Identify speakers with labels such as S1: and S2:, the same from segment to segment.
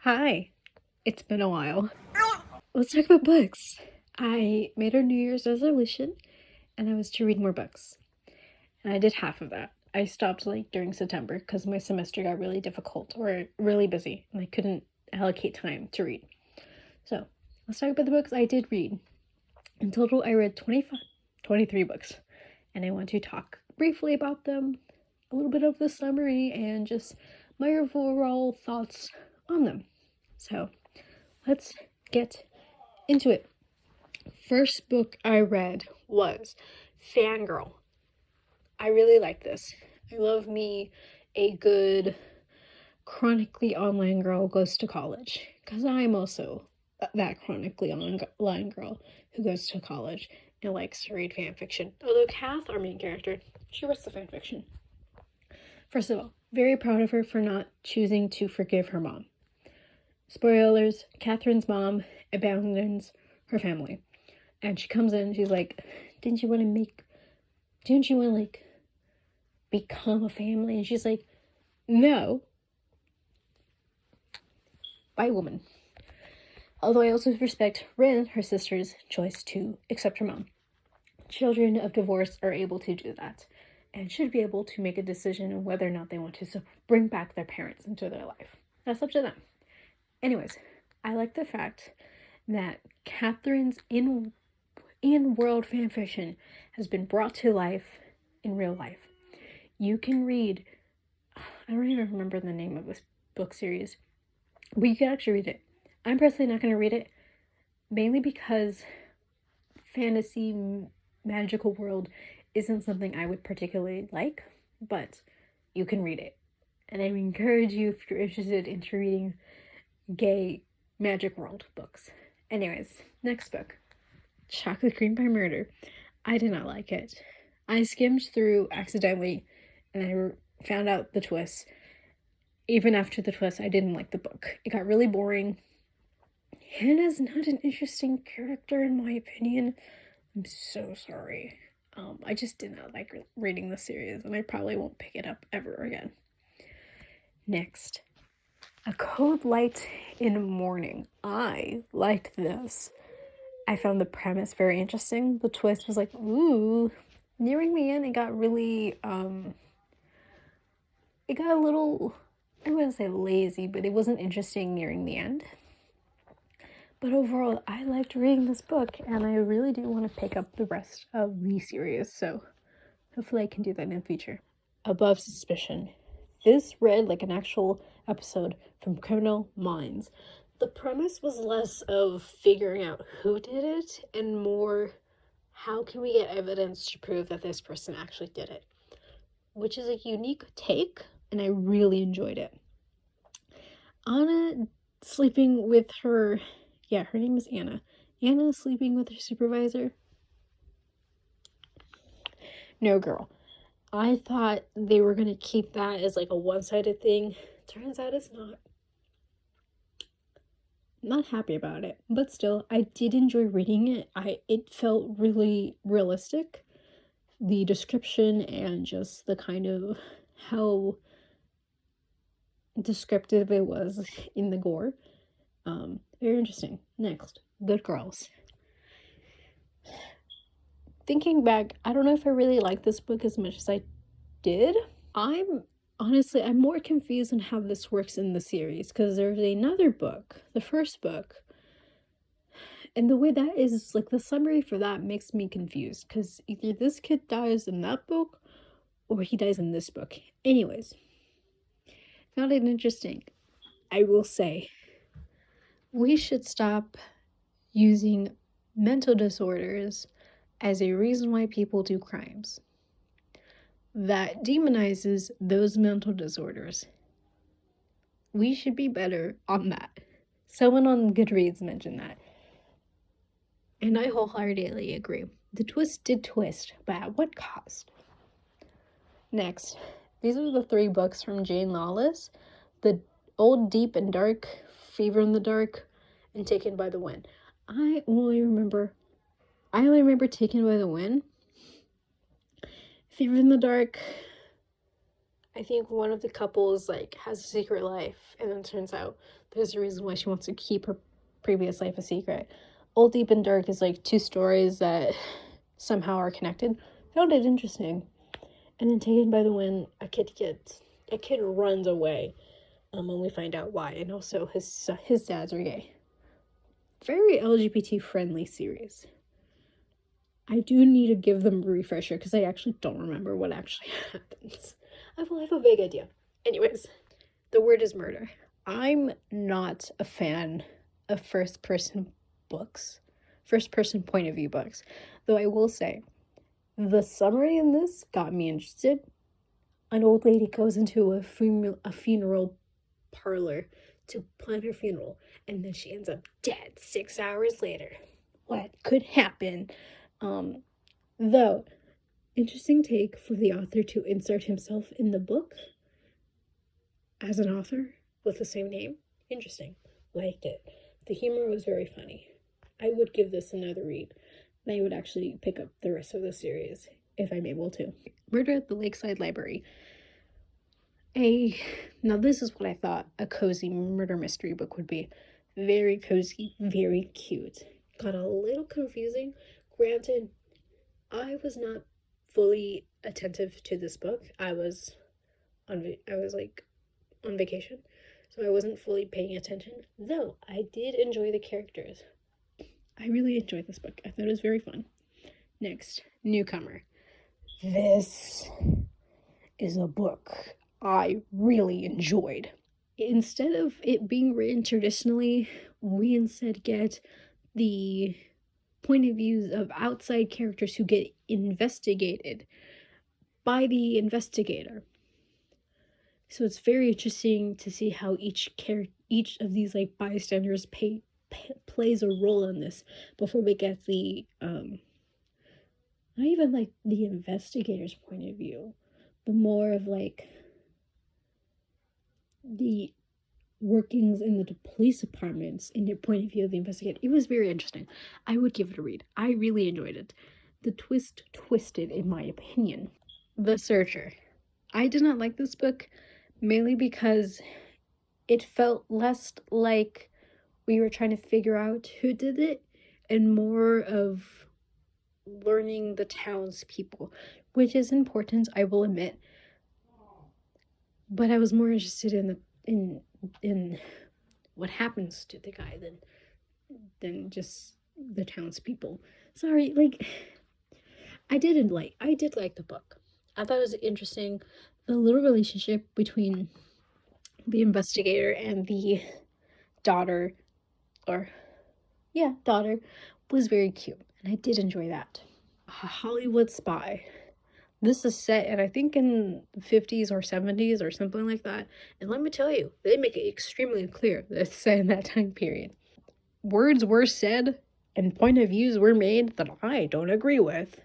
S1: Hi, it's been a while. Let's talk about books. I made a New Year's resolution and that was to read more books. And I did half of that. I stopped during September because my semester got really difficult or really busy and I couldn't allocate time to read. So let's talk about the books I did read. In total, I read 23 books and I want to talk briefly about them, a little bit of the summary, and just my overall thoughts on them. So let's get into it. First book I read was Fangirl. I really like this. I love me a good chronically online girl goes to college, because I'm also that chronically online girl who goes to college and likes to read fan fiction. Although Kath, our main character, she writes the fan fiction. First of all, very proud of her for not choosing to forgive her mom. Spoilers, Catherine's mom abandons her family. And she comes in, she's like, didn't you want to become a family? And she's like, no. Bye, woman. Although I also respect Rin, her sister's choice to accept her mom. Children of divorce are able to do that and should be able to make a decision on whether or not they want to bring back their parents into their life. That's up to them. Anyways, I like the fact that Catherine's in-world fanfiction has been brought to life in real life. You can read, I don't even remember the name of this book series, but you can actually read it. I'm personally not going to read it, mainly because fantasy magical world isn't something I would particularly like, but you can read it. And I encourage you, if you're interested in reading gay magic world books. Anyways, next book, Chocolate Cream by Murder. I did not like it. I skimmed through accidentally and I found out the twist. Even after the twist, I didn't like the book. It got really boring. Hannah's not an interesting character in my opinion. I'm so sorry. I just did not like reading the series and I probably won't pick it up ever again. Next, A Cold Light in Morning. I liked this. I found the premise very interesting. The twist was like, ooh. Nearing the end, it got really, it got a little, I wouldn't say lazy, but it wasn't interesting nearing the end. But overall, I liked reading this book, and I really do want to pick up the rest of the series, so hopefully I can do that in the future. Above Suspicion. This read like an actual episode from Criminal Minds. The premise was less of figuring out who did it and more how can we get evidence to prove that this person actually did it, which is a unique take, and I really enjoyed it. Anna sleeping with her, her name is Anna. Anna sleeping with her supervisor. No, girl. I thought they were going to keep that as like a one-sided thing. Turns out it's not. Not happy about it, but still, I did enjoy reading it. It felt really realistic. The description and just the kind of how descriptive it was in the gore. Very interesting. Next, Good Girls. Thinking back, I don't know if I really like this book as much as I did. I'm more confused on how this works in the series because there's another book, the first book, and the way that is, like, the summary for that makes me confused because either this kid dies in that book or he dies in this book. Anyways, found it interesting. I will say, we should stop using mental disorders as a reason why people do crimes. That demonizes those mental disorders. We should be better on that. Someone on Goodreads mentioned that. And I wholeheartedly agree. The twist did twist, but at what cost? Next, these are the 3 books from Jane Lawless. The Old, Deep, and Dark, Fever in the Dark, and Taken by the Wind. I only remember Taken by the Wind. Fever in the Dark, I think one of the couples like has a secret life, and then it turns out there's a reason why she wants to keep her previous life a secret. Old Deep and Dark is like two stories that somehow are connected. Found it interesting. And then Taken by the Wind, a kid runs away. When we find out why, and also his dads are gay. Very LGBT friendly series. I do need to give them a refresher because I actually don't remember what actually happens. I have a vague idea. Anyways, The Word is Murder. I'm not a fan of first person point of view books. Though I will say, the summary in this got me interested. An old lady goes into a funeral parlor to plan her funeral, and then she ends up dead 6 hours later. What could happen? Though, interesting take for the author to insert himself in the book as an author with the same name. Interesting. Liked it. The humor was very funny. I would give this another read, and I would actually pick up the rest of the series if I'm able to. Murder at the Lakeside Library. Now this is what I thought a cozy murder mystery book would be. Very cozy, very cute. Got a little confusing. Granted, I was not fully attentive to this book. I was on vacation, so I wasn't fully paying attention. Though I did enjoy the characters. I really enjoyed this book. I thought it was very fun. Next, Newcomer. This is a book I really enjoyed. Instead of it being written traditionally, we instead get the point of views of outside characters who get investigated by the investigator. So it's very interesting to see how each of these like bystanders plays a role in this before we get the not even like the investigator's point of view, but more of like the workings in the police departments in their point of view of the investigator. It was very interesting. I would give it a read. I really enjoyed it. The twist twisted, in my opinion. The Searcher. I did not like this book, mainly because it felt less like we were trying to figure out who did it and more of learning the townspeople, which is important, I will admit. But I was more interested in what happens to the guy than just the townspeople. Sorry, like I did like the book. I thought it was interesting. The little relationship between the investigator and the daughter was very cute, and I did enjoy that. A Hollywood Spy. This is set in, I think, in the 50s or 70s or something like that. And let me tell you, they make it extremely clear that it's set in that time period. Words were said and point of views were made that I don't agree with.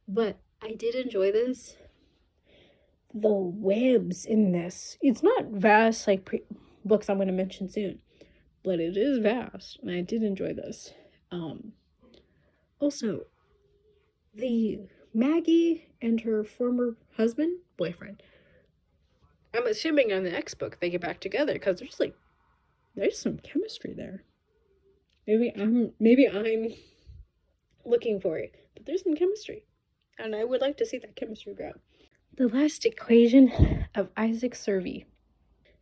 S1: But I did enjoy this. The webs in this. It's not vast like books I'm going to mention soon, but it is vast, and I did enjoy this. Also, the Maggie and her former boyfriend. I'm assuming on the next book they get back together because there's some chemistry there. Maybe I'm looking for it, but there's some chemistry, and I would like to see that chemistry grow. The Last Equation of Isaac Servey.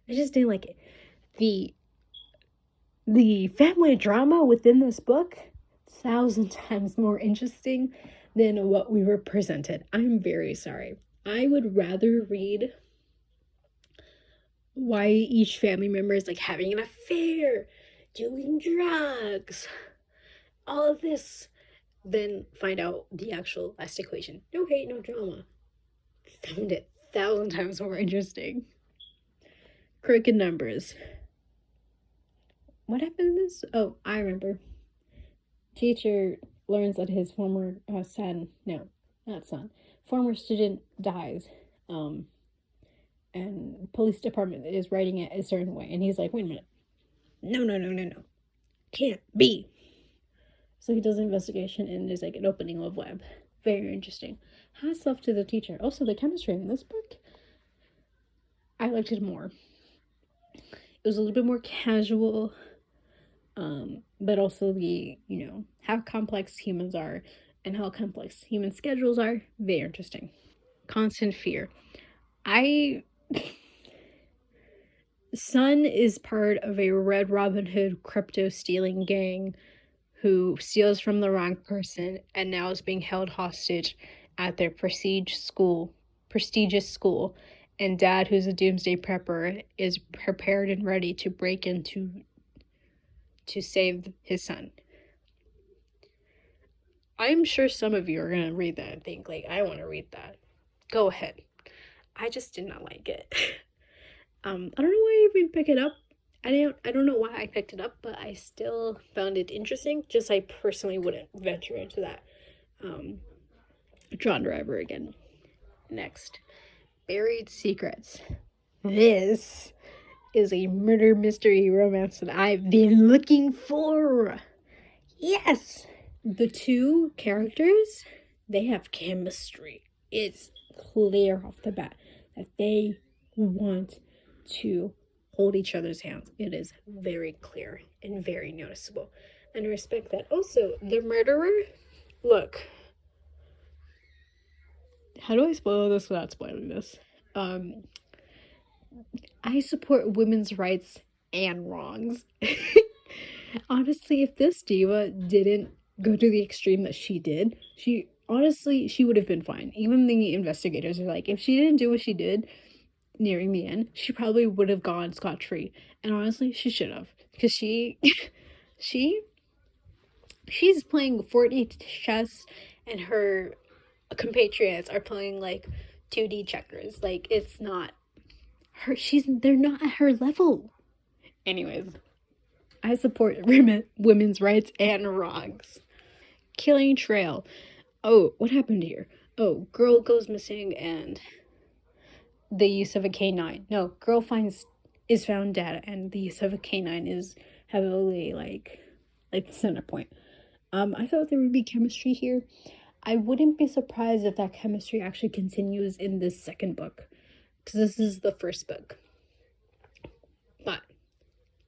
S1: I just didn't like it. The family drama within this book, 1,000 times more interesting than what we were presented. I'm very sorry. I would rather read why each family member is like having an affair, doing drugs, all of this, than find out the actual Last Equation. No hate, no drama. Found it 1,000 times more interesting. Crooked Numbers. What happened in this? Oh, I remember. Teacher learns that his former former student dies, and police department is writing it a certain way, and he's like, wait a minute, no, can't be. So he does an investigation, and there's like an opening of web. Very interesting. Hats off to the teacher. Also, the chemistry in this book I liked it more. It was a little bit more casual, but also the, how complex humans are and how complex human schedules are. Very interesting. Constant fear. Sun is part of a Red Robin Hood crypto stealing gang who steals from the wrong person and now is being held hostage at their prestigious school. And Dad, who's a doomsday prepper, is prepared and ready to break into to save his son. I'm sure some of you are gonna read that and think, like, I want to read that. Go ahead. I just did not like it. I don't know why I even pick it up. I don't know why I picked it up, but I still found it interesting. Just I personally wouldn't venture into that genre ever again. Next, Buried Secrets. This is a murder mystery romance that I've been looking for. Yes! The two characters, they have chemistry. It's clear off the bat that they want to hold each other's hands. It is very clear and very noticeable. And I respect that. Also, the murderer, look. How do I spoil this without spoiling this? I support women's rights and wrongs. Honestly, if this diva didn't go to the extreme that she did, she would have been fine. Even the investigators are like, if she didn't do what she did nearing the end, she probably would have gone scot-free. And honestly, she should have. Because she's playing 4D chess and her compatriots are playing like 2D checkers. Like, it's not her, they're not at her level. Anyways, I support women's rights and wrongs. Killing Trail. Oh, what happened here? Oh, girl goes missing and the use of a canine. No, girl is found dead and the use of a canine is heavily like the center point. I thought there would be chemistry here. I wouldn't be surprised if that chemistry actually continues in this second book, because this is the first book. But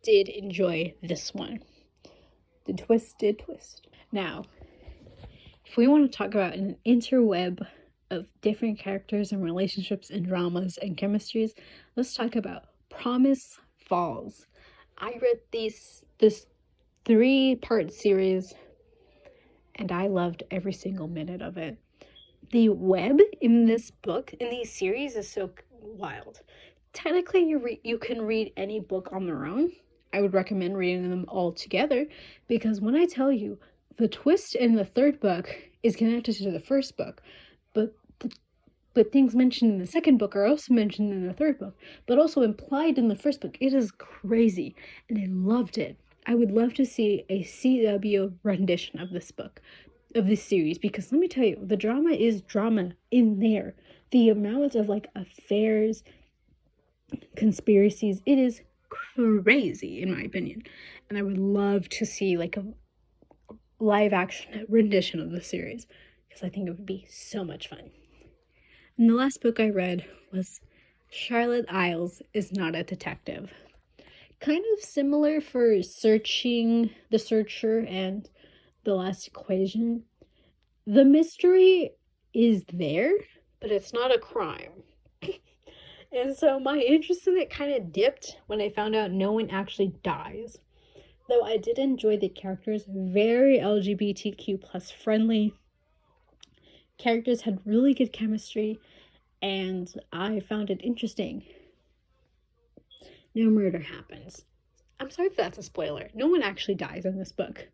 S1: did enjoy this one. The twist did twist. Now, if we want to talk about an interweb of different characters and relationships and dramas and chemistries, let's talk about Promise Falls. I read this 3-part series and I loved every single minute of it. The web in this book, in these series, is so wild. Technically, you can read any book on their own. I would recommend reading them all together, because when I tell you, the twist in the third book is connected to the first book, but things mentioned in the second book are also mentioned in the third book, but also implied in the first book. It is crazy, and I loved it. I would love to see a CW rendition of this book, of this series, because let me tell you, the drama is drama in there. The amount of like affairs, conspiracies, it is crazy in my opinion. And I would love to see like a live action rendition of the series, because I think it would be so much fun. And the last book I read was Charlotte Isles is Not a Detective. Kind of similar for Searching the Searcher and The Last Equation. The mystery is there, but it's not a crime. And so my interest in it kind of dipped when I found out no one actually dies. Though I did enjoy the characters, very LGBTQ plus friendly. Characters had really good chemistry, and I found it interesting. No murder happens. I'm sorry if that's a spoiler. No one actually dies in this book,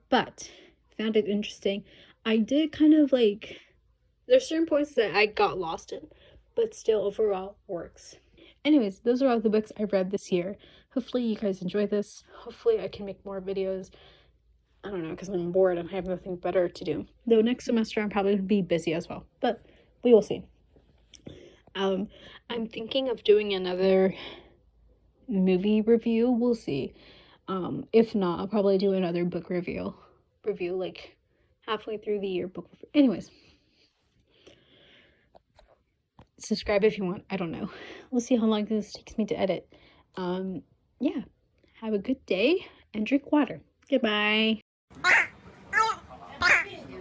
S1: but found it interesting. I did kind of like, there's certain points that I got lost in, but still overall works. Anyways, those are all the books I read this year. Hopefully you guys enjoy this. Hopefully I can make more videos. I don't know, because I'm bored and I have nothing better to do. Though next semester I'm probably going to be busy as well, but we will see. I'm thinking of doing another movie review. We'll see. If not, I'll probably do another book review like halfway through the year book review. Anyways, Subscribe if you want. I don't know. We'll see how long this takes me to edit. Yeah. Have a good day and drink water. Goodbye.